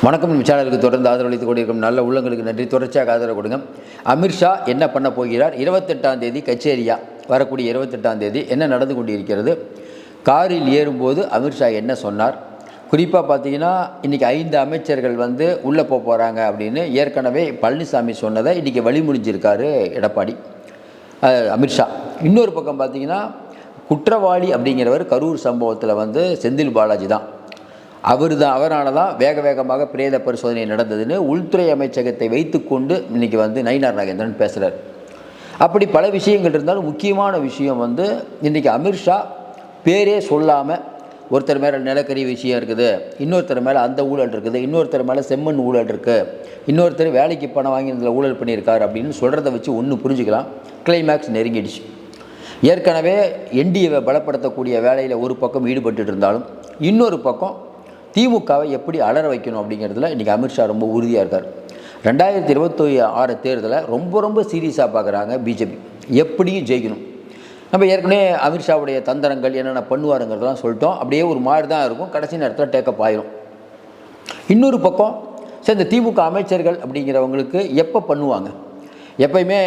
வணக்கம். நம்ம சேனலுக்கு தொடர்ந்து ஆதரவளித்துக் கொண்டிருக்கும் நல்ல உள்ளங்களுக்கு நன்றி. தொடர்ச்சியாக ஆதரவு கொடுங்க. அமித்ஷா என்ன பண்ண போகிறார்? 28ஆம் தேதி கச்சேரியா, வரக்கூடிய 28ஆம் தேதி என்ன நடந்து கொண்டிருக்கிறது? காரில் ஏறும்போது அமித்ஷா என்ன சொன்னார்? குறிப்பாக பார்த்தீங்கன்னா இன்றைக்கி 5 அமைச்சர்கள் உள்ளே போகிறாங்க அப்படின்னு ஏற்கனவே பழனிசாமி சொன்னதை இன்றைக்கி வழிமுடிஞ்சிருக்காரு எடப்பாடி அமித்ஷா. இன்னொரு பக்கம் பார்த்தீங்கன்னா குற்றவாளி அப்படிங்கிறவர் கரூர் சம்பவத்தில் செந்தில் பாலாஜி தான். அவரால் தான் வேகமாக பிரேத பரிசோதனை நடந்ததுன்னு உள்துறை அமைச்சகத்தை வைத்துக்கொண்டு இன்றைக்கி நயினார் நாகேந்திரன் பேசுகிறார். அப்படி பல விஷயங்கள் இருந்தாலும் முக்கியமான விஷயம் இன்றைக்கி அமித்ஷா பேரே சொல்லாமல் ஒருத்தர் மேலே நிலக்கரி விஷயம் இருக்குது, இன்னொருத்தர் மேலே அந்த ஊழல் இருக்குது, இன்னொருத்தர் மேலே செம்மண் ஊழல் இருக்குது, இன்னொருத்தர் வேலைக்கு பணம் வாங்கி ஊழல் பண்ணியிருக்கார் அப்படின்னு சொல்கிறத வச்சு ஒன்று புரிஞ்சுக்கலாம். கிளைமேக்ஸ் நெருங்கிடுச்சு. ஏற்கனவே என்டிஏவை பலப்படுத்தக்கூடிய வேலையில் ஒரு பக்கம் ஈடுபட்டு இருந்தாலும் இன்னொரு பக்கம் திமுகவை எப்படி அலற வைக்கணும் அப்படிங்கிறதுல இன்றைக்கி அமித்ஷா ரொம்ப உறுதியாக இருக்கார். 2026 தேர்தலை ரொம்ப சீரியஸாக பார்க்குறாங்க பிஜேபி. எப்படியும் ஜெயிக்கணும். நம்ம ஏற்கனவே அமித்ஷாவுடைய தந்திரங்கள் என்னென்ன பண்ணுவாருங்கிறதெல்லாம் சொல்லிட்டோம். அப்படியே ஒரு மாதிரி தான் இருக்கும், கடைசி நேரத்தில் டேக்கப் ஆயிரும். இன்னொரு பக்கம் சரி, இந்த திமுக அமைச்சர்கள் அப்படிங்கிறவங்களுக்கு எப்போ பண்ணுவாங்க? எப்பயுமே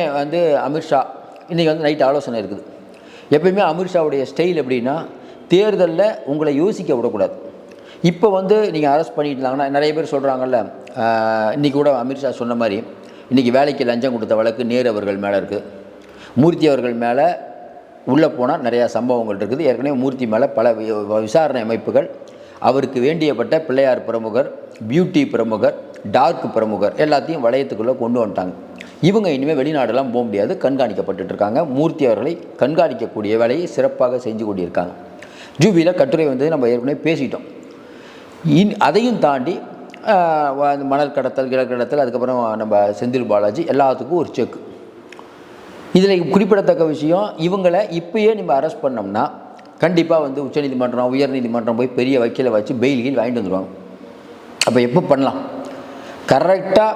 அமித்ஷா இன்றைக்கி நைட் ஆலோசனை இருக்குது. எப்பயுமே அமித்ஷாவுடைய ஸ்டைல் எப்படின்னா, தேர்தலில் உங்களை யோசிக்க விடக்கூடாது. இப்போ நீங்கள் அரெஸ்ட் பண்ணிட்டாங்கன்னா நிறைய பேர் சொல்கிறாங்கல்ல, இன்றைக்கி கூட அமித்ஷா சொன்ன மாதிரி இன்றைக்கி வேலைக்கு லஞ்சம் கொடுத்த வழக்கு நேரு அவர்கள் மேலே இருக்குது, மூர்த்தி அவர்கள் மேலே உள்ளே போனால் நிறையா சம்பவங்கள் இருக்குது. ஏற்கனவே மூர்த்தி மேலே பல விசாரணை அமைப்புகள் அவருக்கு வேண்டியப்பட்ட பிள்ளையார் பிரமுகர், பியூட்டி பிரமுகர், டார்க் பிரமுகர் எல்லாத்தையும் வளையத்துக்குள்ளே கொண்டு வந்துட்டாங்க. இவங்க இனிமேல் வெளிநாடெல்லாம் போக முடியாது, கண்காணிக்கப்பட்டுருக்காங்க. மூர்த்தி அவர்களை கண்காணிக்கக்கூடிய வேலையை சிறப்பாக செஞ்சு கொண்டிருக்காங்க. ஜூபியில் கட்டுரை நம்ம ஏற்கனவே பேசிட்டோம். அதையும் தாண்டி மணல் கடத்தல், கிழக்கடத்தல், அதுக்கப்புறம் நம்ம செந்தில் பாலாஜி எல்லாத்துக்கும் ஒரு செக். இதில் குறிப்பிடத்தக்க விஷயம், இவங்களை இப்போயே நம்ம அரெஸ்ட் பண்ணோம்னா கண்டிப்பாக உச்சநீதிமன்றம், உயர்நீதிமன்றம் போய் பெரிய வக்கீலை வச்சு பெயில் வாங்கிட்டு வந்துடுவாங்க. அப்போ எப்போ பண்ணலாம்? கரெக்டாக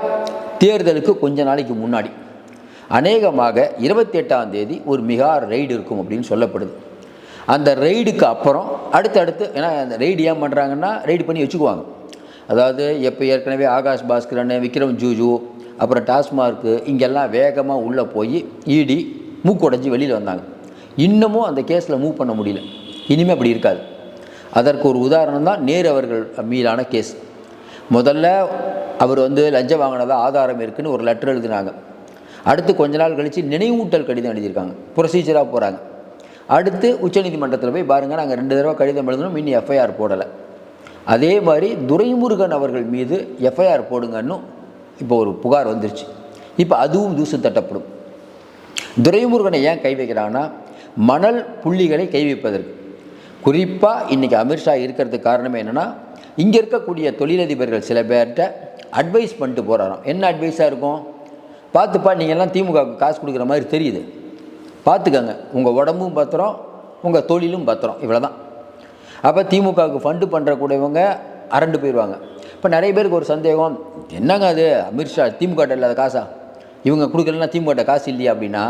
தேர்தலுக்கு கொஞ்ச நாளைக்கு முன்னாடி, அநேகமாக 28ஆம் தேதி ஒரு மெகா ரெய்டு இருக்கும் அப்படின்னு சொல்லப்படுது. அந்த ரெய்டுக்கு அப்புறம் அடுத்து ஏன்னா அந்த ரெய்டு ஏன் பண்ணுறாங்கன்னா, ரெய்டு பண்ணி வச்சுக்குவாங்க. அதாவது எப்போ ஏற்கனவே ஆகாஷ் பாஸ்கரன், விக்ரம் ஜூஜு, அப்புறம் டாஸ்மார்க்கு இங்கெல்லாம் வேகமாக உள்ளே போய் இடி மூக்குடைஞ்சி வெளியில் வந்தாங்க. இன்னமும் அந்த கேஸில் மூவ் பண்ண முடியல. இனிமேல் அப்படி இருக்காது. அதற்கு ஒரு உதாரணம் தான் நேரு அவர்கள் மீதான கேஸ். முதல்ல அவர் லஞ்சம் வாங்கினதாக ஆதாரம் இருக்குதுன்னு ஒரு லெட்டர் எழுதினாங்க. அடுத்து கொஞ்ச நாள் கழித்து நினைவூட்டல் கடிதம் எழுதியிருக்காங்க. ப்ரொசீஜராக போகிறாங்க. அடுத்து உச்சநீதிமன்றத்தில் போய் பாருங்கள், நாங்கள் 2 தடவை கடிதம் எழுதணும், இன்னும் எஃப்ஐஆர் போடலை. அதே மாதிரி துரைமுருகன் அவர்கள் மீது எஃப்ஐஆர் போடுங்கன்னு இப்போ ஒரு புகார் வந்துருச்சு. இப்போ அதுவும் தூசு தட்டப்படும். துரைமுருகனை ஏன் கை வைக்கிறாங்கன்னா, மணல் புள்ளிகளை கை வைப்பதற்கு. குறிப்பாக இன்றைக்கி அமித்ஷா இருக்கிறதுக்கு காரணமே என்னென்னா, இங்கே இருக்கக்கூடிய தொழிலதிபர்கள் சில பேர்கிட்ட அட்வைஸ் பண்ணிட்டு போகிறாராம். என்ன அட்வைஸாக இருக்கும்? பார்த்துப்பா, நீங்கள்லாம் திமுகவுக்கு காசு கொடுக்குற மாதிரி தெரியுது, பார்த்துக்கங்க, உங்கள் உடம்பும் பத்திரம், உங்கள் தொழிலும் பத்திரம், இவ்வளோ தான். அப்போ திமுகவுக்கு ஃபண்டு பண்ணுறக்கூடியவங்க அரண்டு போயிடுவாங்க. இப்போ நிறைய பேருக்கு ஒரு சந்தேகம், என்னங்க அது அமித்ஷா திமுக இல்லாத காசா, இவங்க கொடுக்கலன்னா திமுக காசு இல்லையா அப்படின்னா,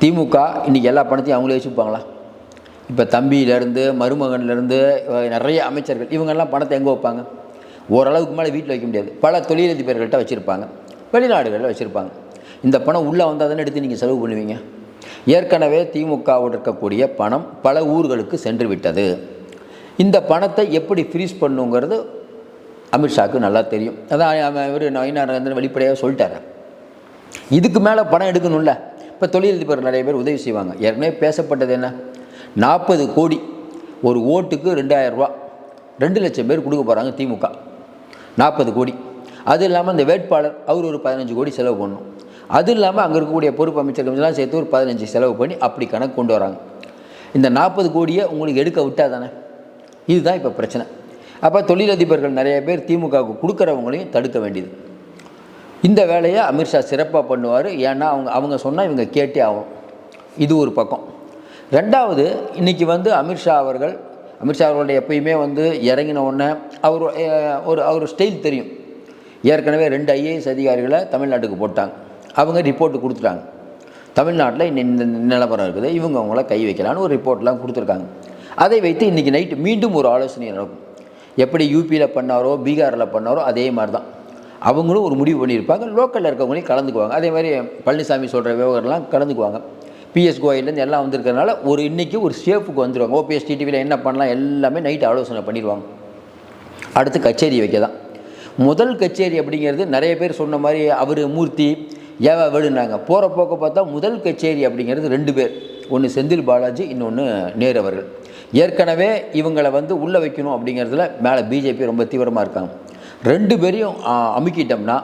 திமுக இன்றைக்கி எல்லா பணத்தையும் அவங்களே வச்சுப்பாங்களா? இப்போ தம்பியிலேருந்து மருமகன்லேருந்து நிறைய அமைச்சர்கள் இவங்கெல்லாம் பணத்தை எங்கே வைப்பாங்க? ஓரளவுக்கு மேலே வீட்டில் வைக்க முடியாது. பல தொழிலதிபர்கள்ட்ட வச்சுருப்பாங்க, வெளிநாடுகளில் வச்சுருப்பாங்க. இந்த பணம் உள்ளே வந்தால் தானே எடுத்து நீங்கள் செலவு பண்ணுவீங்க. ஏற்கனவே திமுகவோடு இருக்கக்கூடிய பணம் பல ஊர்களுக்கு சென்று விட்டது. இந்த பணத்தை எப்படி ஃப்ரீஸ் பண்ணுங்கிறது அமித்ஷாவுக்கு நல்லா தெரியும். அதான் இவர் நயினார் நாகேந்திரன் வெளிப்படையாக சொல்லிட்டார். இதுக்கு மேலே பணம் எடுக்கணும்ல. இப்போ தொழிலதிபர் நிறைய பேர் உதவி செய்வாங்க. ஏற்கனவே பேசப்பட்டது என்ன, 40 கோடி ஒரு ஓட்டுக்கு 2000 ரூபா, 2 லட்சம் பேர் கொடுக்க போகிறாங்க திமுக. 40 கோடி. அது இல்லாமல் அந்த வேட்பாளர் அவர் ஒரு 15 கோடி செலவு பண்ணணும். அது இல்லாமல் அங்கே இருக்கக்கூடிய பொறுப்பு அமைச்சர்கள்லாம் சேர்த்து ஒரு 15 செலவு பண்ணி அப்படி கணக்கு கொண்டு வராங்க. இந்த 40 கோடியை உங்களுக்கு எடுக்க விட்டால் தானே, இதுதான் இப்போ பிரச்சனை. அப்போ தொழிலதிபர்கள் நிறைய பேர் திமுகவுக்கு கொடுக்குறவங்களையும் தடுக்க வேண்டியது. இந்த வேலையை அமித்ஷா சிறப்பாக பண்ணுவார். ஏன்னா அவங்க சொன்னால் இவங்க கேட்டே ஆகும். இது ஒரு பக்கம். ரெண்டாவது, இன்றைக்கி அமித்ஷா அவர்களுடைய எப்பயுமே இறங்கின உடனே அவர் ஸ்டைல் தெரியும். ஏற்கனவே 2 ஐஏஎஸ் அதிகாரிகளை தமிழ்நாட்டுக்கு போட்டாங்க. அவங்க ரிப்போர்ட்டு கொடுத்துட்டாங்க. தமிழ்நாட்டில் இந்த நிலவரம் இருக்குது, அவங்கள கை வைக்கலான்னு ஒரு ரிப்போர்ட்லாம் கொடுத்துருக்காங்க. அதை வைத்து இன்றைக்கி நைட்டு மீண்டும் ஒரு ஆலோசனை நடக்கும். எப்படி யூபியில் பண்ணாரோ பீகாரில் பண்ணாரோ அதே மாதிரி தான் அவங்களும் ஒரு முடிவு பண்ணியிருப்பாங்க. லோக்கலில் இருக்கவங்களையும் கலந்துக்குவாங்க. அதே மாதிரி பழனிசாமி சொல்கிற விவகாரம்லாம் கலந்துக்குவாங்க. பிஎஸ் கோயிலேருந்து எல்லாம் வந்திருக்கிறதுனால இன்றைக்கி ஒரு சேஃபுக்கு வந்துடுவாங்க. ஓபிஎஸ் டிடிவியில் என்ன பண்ணலாம் எல்லாமே நைட்டு ஆலோசனை பண்ணிடுவாங்க. அடுத்து கச்சேரி வைக்க தான். முதல் கச்சேரி அப்படிங்கிறது நிறைய பேர் சொன்ன மாதிரி அவர் மூர்த்தி ஏவா வேடுனாங்க. போகிற போக்க பார்த்தா முதல் கச்சேரி அப்படிங்கிறது 2 பேர். ஒன்று செந்தில் பாலாஜி, இன்னொன்று நேரு அவர்கள். ஏற்கனவே இவங்களை உள்ளே வைக்கணும் அப்படிங்கிறதுல மேலே பிஜேபி ரொம்ப தீவிரமாக இருக்காங்க. 2 பேரையும் அமுக்கிட்டோம்னா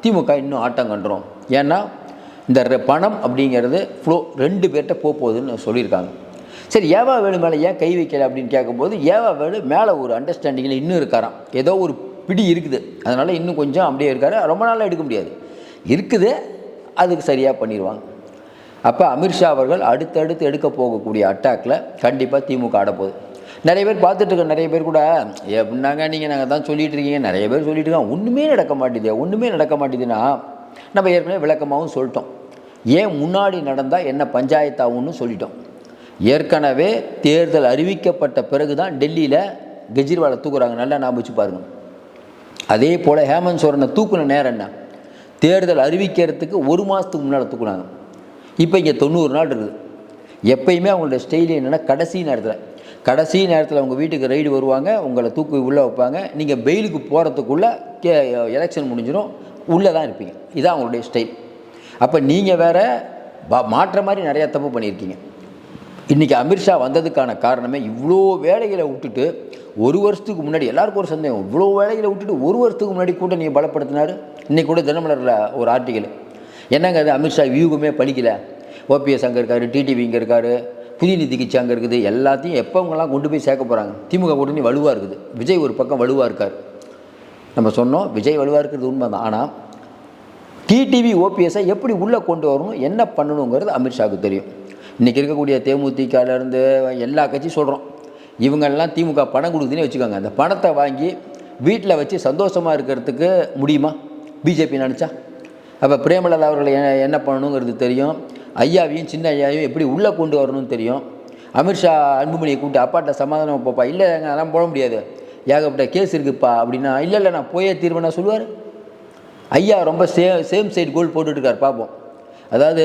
திமுக இன்னும் ஆட்டம் கண்டுரும். ஏன்னா இந்த பணம் அப்படிங்கிறது ஃப்ளோ 2 பேர்கிட்ட போகுதுன்னு சொல்லியிருக்காங்க. சரி, ஏவா வேலு மேலே ஏன் கை வைக்கலை அப்படின்னு கேட்கும்போது ஏவா வேலு மேலே ஒரு அண்டர்ஸ்டாண்டிங்கில் இன்னும் இருக்காராம். ஏதோ ஒரு பிடி இருக்குது, அதனால் இன்னும் கொஞ்சம் அப்படியே இருக்கார். ரொம்ப நாளாக எடுக்க முடியாது, இருக்குது, அதுக்கு சரியாக பண்ணிடுவாங்க. அப்போ அமித்ஷா அவர்கள் அடுத்தடுத்து எடுக்க போகக்கூடிய அட்டாக்கில் கண்டிப்பாக திமுக ஆடப்போகுது. நிறைய பேர் பார்த்துட்ருக்க, நிறைய பேர் கூட எப்படின்னாங்க நாங்கள் தான் சொல்லிகிட்டு இருக்கீங்க, நிறைய பேர் சொல்லிட்டு இருக்காங்க, ஒன்றுமே நடக்க மாட்டேதுன்னா நம்ம ஏற்கனவே விளக்கமாகவும் சொல்லிட்டோம். ஏன் முன்னாடி நடந்தால் என்ன பஞ்சாயத்தாகும்னு சொல்லிட்டோம். ஏற்கனவே தேர்தல் அறிவிக்கப்பட்ட பிறகு தான் டெல்லியில் கெஜ்ரிவாலை தூக்குறாங்க. நல்லா ஞாபகம் வச்சு பாருங்கள். அதே போல் ஹேமந்த் சோரனை தூக்குன நேரம் என்ன? தேர்தல் அறிவிக்கிறதுக்கு 1 மாதத்துக்கு முன்னால் தூக்குனாங்க. இப்போ இங்கே 90 நாள் இருக்குது. எப்பயுமே அவங்களோட ஸ்டைல் என்னென்னா கடைசி நேரத்தில் அவங்க வீட்டுக்கு ரைடு வருவாங்க, உங்களை தூக்கி உள்ளே வைப்பாங்க. நீங்கள் பெயிலுக்கு போகிறதுக்குள்ளே எலெக்ஷன் முடிஞ்சிடும், உள்ளே தான் இருப்பீங்க. இதுதான் அவங்களுடைய ஸ்டைல். அப்போ நீங்கள் வேறு மாற்ற மாதிரி நிறையா தப்பு பண்ணியிருக்கீங்க. இன்றைக்கி அமித்ஷா வந்ததுக்கான காரணமே இவ்வளோ வேலைகளை விட்டுட்டு 1 வருஷத்துக்கு முன்னாடி எல்லாருக்கும் ஒரு சந்தேகம், இவ்வளோ வேலைகளை விட்டுட்டு 1 வருஷத்துக்கு முன்னாடி கூட்டணியை பலப்படுத்தினார். இன்றைக்கி கூட தினமலரில் ஒரு ஆர்டிக்கல், என்னங்க அது அமித்ஷா வியூகமே பலிக்கலை, ஓபிஎஸ் அங்கே இருக்கார், டிடிவி இங்கே இருக்கார், புதிய நிதி கட்சி அங்கே இருக்குது, எல்லாத்தையும் எப்போவங்களாம் கொண்டு போய் சேர்க்க போகிறாங்க. திமுக கூட்டணி வலுவாக இருக்குது, விஜய் ஒரு பக்கம் வலுவாக இருக்கார். நம்ம சொன்னோம் விஜய் வலுவாக இருக்கிறது உண்மை தான். ஆனால் டிடிவி ஓபிஎஸ்ஸை எப்படி உள்ளே கொண்டு வரணும், என்ன பண்ணணுங்கிறது அமித்ஷாவுக்கு தெரியும். இன்றைக்கி இருக்கக்கூடிய தேமுதிகலேருந்து எல்லா கட்சியும் சொல்கிறோம், இவங்கெல்லாம் திமுக பணம் கொடுக்குதுன்னு வச்சுக்கோங்க. அந்த பணத்தை வாங்கி வீட்டில் வச்சு சந்தோஷமாக இருக்கிறதுக்கு முடியுமா பிஜேபி நினச்சா? அப்போ பிரேமலதா அவர்களை என்ன பண்ணணுங்கிறது தெரியும். ஐயாவையும் சின்ன ஐயாவையும் எப்படி உள்ளே கொண்டு வரணும்னு தெரியும். அமித்ஷா அன்புமணியை கூப்பிட்டு அப்பாட்ட சமாதானம் போப்பா, இல்லை அதெல்லாம் போட முடியாது, ஏகப்பட்ட கேஸ் இருக்குப்பா அப்படின்னா, இல்லை நான் போயே தீர்வேன்னா சொல்லுவார். ஐயா ரொம்ப சேம் சைடு கோல் போட்டுட்ருக்கார். பார்ப்போம். அதாவது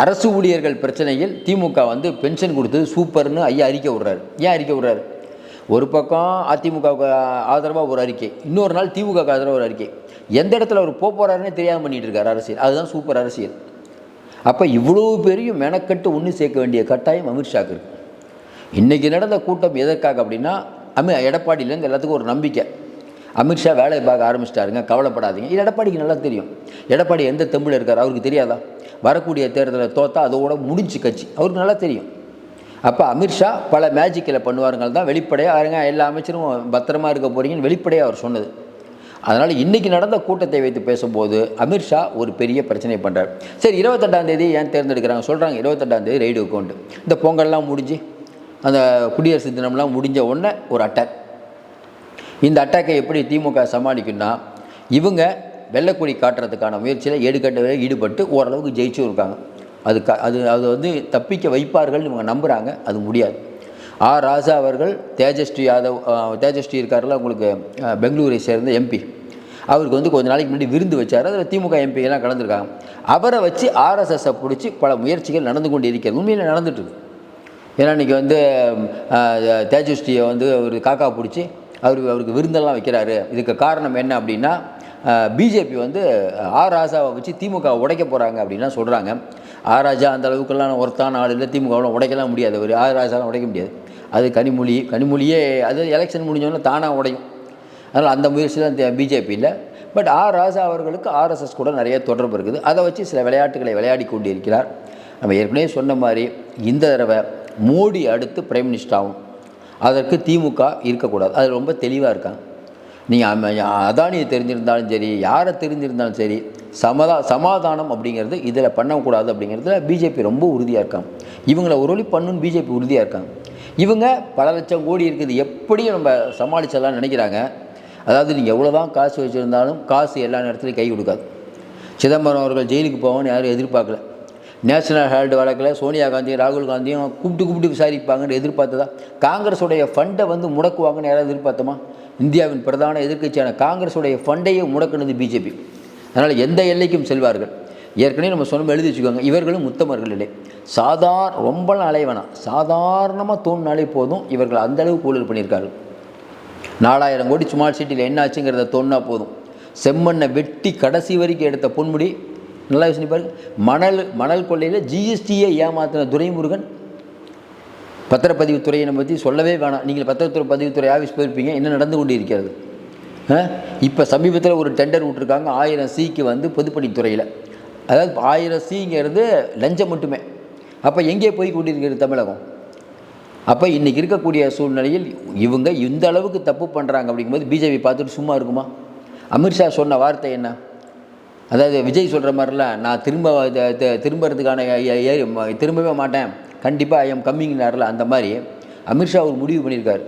அரசு ஊழியர்கள் பிரச்சனையில் திமுக பென்ஷன் கொடுத்தது சூப்பர்னு ஐயா அறிக்கை விடுறாரு. ஏன் அறிக்கை விடுறாரு? ஒரு பக்கம் அதிமுகவுக்கு ஆதரவாக ஒரு அறிக்கை, இன்னொரு நாள் திமுகவுக்கு ஆதரவாக ஒரு அறிக்கை. எந்த இடத்துல அவர் போகிறாருன்னே தெரியாமல் பண்ணிகிட்டு இருக்கார் அரசியல். அதுதான் சூப்பர் அரசியல். அப்போ இவ்வளோ பெரிய மெனக்கட்டு ஒன்று சேர்க்க வேண்டிய கட்டாயம் அமித்ஷாக்கு இருக்குது. இன்றைக்கி நடந்த கூட்டம் எதற்காக அப்படின்னா, எடப்பாடியிலேருந்து எல்லாத்துக்கும் ஒரு நம்பிக்கை, அமித்ஷா வேலை பார்க்க ஆரம்பிச்சிட்டாருங்க, கவலைப்படாதீங்க. இது எடப்பாடிக்கு நல்லா தெரியும். எடப்பாடி எந்த தெம்பில் இருக்கார் அவருக்கு தெரியாதா? வரக்கூடிய தேர்தலில் தோற்றா அதோட முடிஞ்சு கட்சி அவருக்கு நல்லா தெரியும். அப்போ அமித்ஷா பல மேஜிக்கில் பண்ணுவாருங்கள் தான் வெளிப்படையாக எல்லா அமைச்சரும் பத்திரமா இருக்க போகிறீங்கன்னு வெளிப்படையாக அவர் சொன்னது. அதனால் இன்றைக்கி நடந்த கூட்டத்தை வைத்து பேசும்போது அமித்ஷா ஒரு பெரிய பிரச்சனை பண்ணுறார். சரி, 28ஆம் தேதி ஏன் தேர்ந்தெடுக்கிறாங்க? சொல்கிறாங்க 28ஆம் தேதி ரைடு உட்காந்து இந்த பொங்கல்லாம் முடிஞ்சு அந்த குடியரசு தினம்லாம் முடிஞ்ச உடனே ஒரு அட்டாக். இந்த அட்டாக்கை எப்படி திமுக சமாளிக்குன்னா, இவங்க வெள்ளக்கொடி காட்டுறதுக்கான முயற்சியில் எடுக்கட்டவே ஈடுபட்டு ஓரளவுக்கு ஜெயிச்சும் இருக்காங்க. அது தப்பிக்க வைப்பார்கள்னு இவங்க நம்புகிறாங்க. அது முடியாது. ஆர் ராஜா அவர்கள் தேஜஸ்வி இருக்கார்ல, உங்களுக்கு பெங்களூரை சேர்ந்த எம்பி, அவருக்கு கொஞ்ச நாளைக்கு முன்னாடி விருந்து வச்சார். அதில் திமுக எம்பிகள்லாம் கலந்துருக்காங்க. அவரை வச்சு ஆர்எஸ்எஸ்ஸை பிடிச்சி பல முயற்சிகள் நடந்து கொண்டு இருக்கிறது. உண்மையில் நடந்துட்டுருக்கு. ஏன்னா இன்றைக்கி தேஜஸ்வியை அவர் காக்கா பிடிச்சி அவருக்கு விருந்தெல்லாம் வைக்கிறாரு. இதுக்கு காரணம் என்ன அப்படின்னா, பிஜேபி ஆர் ராஜாவை வச்சு திமுக உடைக்க போகிறாங்க அப்படின்லாம் சொல்கிறாங்க. ஆர் ராஜா அந்த அளவுக்குலாம் ஒருத்தான ஆள் இல்லை, திமுகவில் உடைக்கலாம் முடியாது. ஒரு ஆர் ராஜாலாம் உடைக்க முடியாது. அது கனிமொழியே அது எலெக்ஷன் முடிஞ்சோன்னே தானாக உடையும். அதனால் அந்த முயற்சி தான் பிஜேபி இல்லை. பட் ஆர் ராஜா அவர்களுக்கு ஆர்எஸ்எஸ் கூட நிறைய தொடர்பு இருக்குது. அதை வச்சு சில விளையாட்டுகளை விளையாடி கொண்டு இருக்கிறார். நம்ம ஏற்கனவே சொன்ன மாதிரி இந்த தடவை மோடி அடுத்து பிரைம் மினிஸ்டர் ஆகும். அதற்கு திமுக இருக்கக்கூடாது. அது ரொம்ப தெளிவாக இருக்காங்க. நீங்கள் அதானியை தெரிஞ்சிருந்தாலும் சரி, யாரை தெரிஞ்சிருந்தாலும் சரி, சமாதானம் அப்படிங்கிறது இதில் பண்ணக்கூடாது அப்படிங்கிறதுல பிஜேபி ரொம்ப உறுதியாக இருக்காங்க. இவங்களை ஒரு வழி பண்ணணுன்னு பிஜேபி உறுதியாக இருக்காங்க. இவங்க பல லட்சம் கோடி இருக்குது, எப்படியும் நம்ம சமாளிச்செல்லாம் நினைக்கிறாங்க. அதாவது நீங்கள் எவ்வளோ தான் காசு வச்சுருந்தாலும் காசு எல்லா நேரத்துலையும் கை கொடுக்காது. சிதம்பரம் அவர்கள் ஜெயிலுக்கு போவான்னு யாரும் எதிர்பார்க்கல. நேஷனல் ஹெரால்டு வழக்கில் சோனியா காந்தியும் ராகுல் காந்தியும் கூப்பிட்டு விசாரிப்பாங்கன்னு எதிர்பார்த்ததா? காங்கிரஸுடைய ஃபண்டை வந்து முடக்குவாங்கன்னு யாராவது எதிர்பார்த்தோமா? இந்தியாவின் பிரதான எதிர்க்கட்சியான காங்கிரஸுடைய ஃபண்டையே முடக்குனது பிஜேபி. அதனால் எந்த எல்லைக்கும் செல்வார்கள். ஏற்கனவே நம்ம சொன்ன எழுதி வச்சுக்கோங்க, இவர்களும் உத்தமர்கள் இல்லை. ரொம்பலாம் அலைவேணாம், சாதாரணமாக தோணினாலே போதும். இவர்கள் அந்தளவுக்கு ஊழல் பண்ணியிருக்கார்கள். 4000 கோடி ஸ்மால் சிட்டியில் என்ன ஆச்சுங்கிறத தோணுனா போதும். செம்மண்ணை வெட்டி கடைசி வரைக்கும் எடுத்த பொன்முடி நல்லா யோசனை பாருங்க. மணல் கொள்ளையில் ஜிஎஸ்டியை ஏமாத்தின துரைமுருகன். பத்திரப்பதிவுத்துறையை பற்றி சொல்லவே வேணாம். நீங்கள் பத்திரப்பதிவுத்துறை ஆஃபீஸ் போயிருப்பீங்க, என்ன நடந்து கொண்டு இருக்கிறது. இப்போ சமீபத்தில் ஒரு டெண்டர் விட்டுருக்காங்க 1000 சிக்கு வந்து பொதுப்பணித்துறையில். அதாவது 1000 சிங்கிறது லஞ்சம் மட்டுமே. அப்போ எங்கே போய் கொண்டிருக்கிறது தமிழகம்? அப்போ இன்றைக்கி இருக்கக்கூடிய சூழ்நிலையில் இவங்க இந்த அளவுக்கு தப்பு பண்ணுறாங்க அப்படிங்கும்போது பிஜேபி பார்த்துட்டு சும்மா இருக்குமா? அமித்ஷா சொன்ன வார்த்தை என்ன? அதாவது விஜய் சொல்கிற மாதிரிலாம் நான் திரும்பவே மாட்டேன், கண்டிப்பாக ஐ எம் கம்மிங்னார்ல, அந்த மாதிரி அமித்ஷா ஒரு முடிவு பண்ணியிருக்காரு.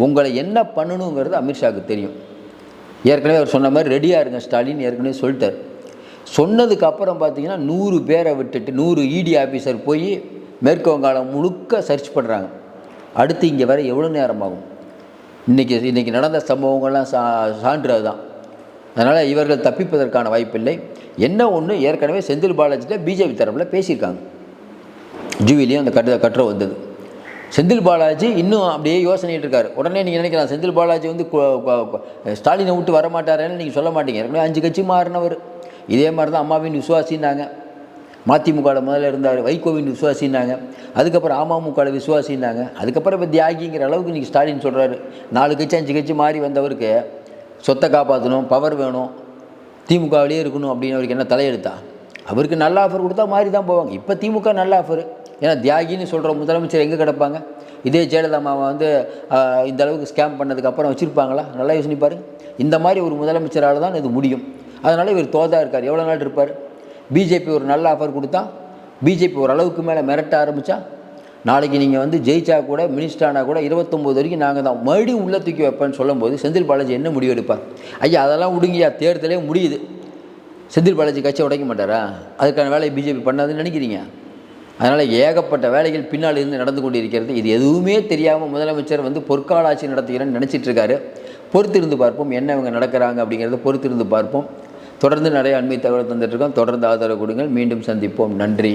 உங்களை என்ன பண்ணணுங்கிறது அமித்ஷாவுக்கு தெரியும். ஏற்கனவே அவர் சொன்ன மாதிரி ரெடியாக இருங்க ஸ்டாலின் ஏற்கனவே சொல்லிட்டார். சொன்னதுக்கு அப்புறம் பார்த்தீங்கன்னா 100 பேரை விட்டுட்டு 100 இடி ஆஃபீஸர் போய் மேற்கு வங்காளம் முழுக்க சர்ச் பண்ணுறாங்க. அடுத்து இங்கே வர எவ்வளோ நேரம் ஆகும்? இன்றைக்கி நடந்த சம்பவங்கள்லாம் சான்று அதுதான். அதனால் இவர்கள் தப்பிப்பதற்கான வாய்ப்பில்லை. என்ன ஒன்று, ஏற்கனவே செந்தில் பாலாஜிட்ட பிஜேபி தரப்பில் பேசியிருக்காங்க. ஜூவிலையும் அந்த கட்டுரை வந்தது. செந்தில் பாலாஜி இன்னும் அப்படியே யோசனைட்டு இருக்கார். உடனே நீங்கள் நினைக்கலாம் செந்தில் பாலாஜி வந்து ஸ்டாலினை விட்டு வரமாட்டாரேன்னு நீங்கள் சொல்ல மாட்டீங்க. ஏற்கனவே 5 கட்சி மாறினவர். இதே மாதிரி தான் அம்மாவின் விசுவாசின்னாங்க, மதிமுகவில் முதல்ல இருந்தார், வைகோவின் விசுவாசின்னாங்க, அதுக்கப்புறம் அமமுகவில் விசுவாசின்னாங்க, அதுக்கப்புறம் இப்போ தியாகிங்கிற அளவுக்கு இன்றைக்கி ஸ்டாலின் சொல்கிறாரு. 4 கட்சி 5 கட்சி மாறி வந்தவருக்கு சொத்தை காப்பாற்றணும், பவர் வேணும், திமுகவிலே இருக்கணும் அப்படின்னு அவருக்கு என்ன தலையெடுத்தா? அவருக்கு நல்ல ஆஃபர் கொடுத்தா மாறி தான் போவாங்க. இப்போ திமுக நல்ல ஆஃபர். ஏன்னா தியாகின்னு சொல்கிற முதலமைச்சர் எங்கே கிடப்பாங்க? இதே ஜெயலலிதாமாவை வந்து இந்த அளவுக்கு ஸ்கேம் பண்ணதுக்கப்புறம் வச்சுருப்பாங்களா? நல்லா யோசனை பாருங்க. இந்த மாதிரி ஒரு முதலமைச்சரால் தான் இது முடியும். அதனால் இவர் தோதா இருக்கார். எவ்வளோ நாள் இருப்பார்? பிஜேபி ஒரு நல்ல ஆஃபர் கொடுத்தா, பிஜேபி ஓரளவுக்கு மேலே மிரட்ட ஆரம்பித்தா, நாளைக்கு நீங்கள் வந்து ஜெயிச்சா கூட மினிஸ்டரானா கூட 29 வரைக்கும் நாங்கள் தான் மறுபடியும் உள்ள தூக்கி வைப்பேன்னு சொல்லும்போது செந்தில் பாலாஜி என்ன முடிவு எடுப்பார்? ஐயா அதெல்லாம் விடுங்கய்யா, தேர்தலே முடியுது, செந்தில் பாலாஜி கட்சியை உடைக்க மாட்டாரா? அதுக்கான வேலையை பிஜேபி பண்ணாதுன்னு நினைக்கிறீங்க? அதனால் ஏகப்பட்ட வேலைகள் பின்னால் இருந்து நடந்து கொண்டு இருக்கிறது. இது எதுவுமே தெரியாமல் முதலமைச்சர் வந்து பொற்கால ஆட்சி நடத்துகிறேன்னு நினச்சிட்ருக்காரு. பொறுத்திருந்து பார்ப்போம் என்ன இவங்க நடக்கிறாங்க அப்படிங்கிறத பொறுத்திருந்து பார்ப்போம். தொடர்ந்து நிறைய அண்மை தகவல் தந்துட்டுருக்கோம். தொடர்ந்து ஆதரவு கொடுங்கள். மீண்டும் சந்திப்போம். நன்றி.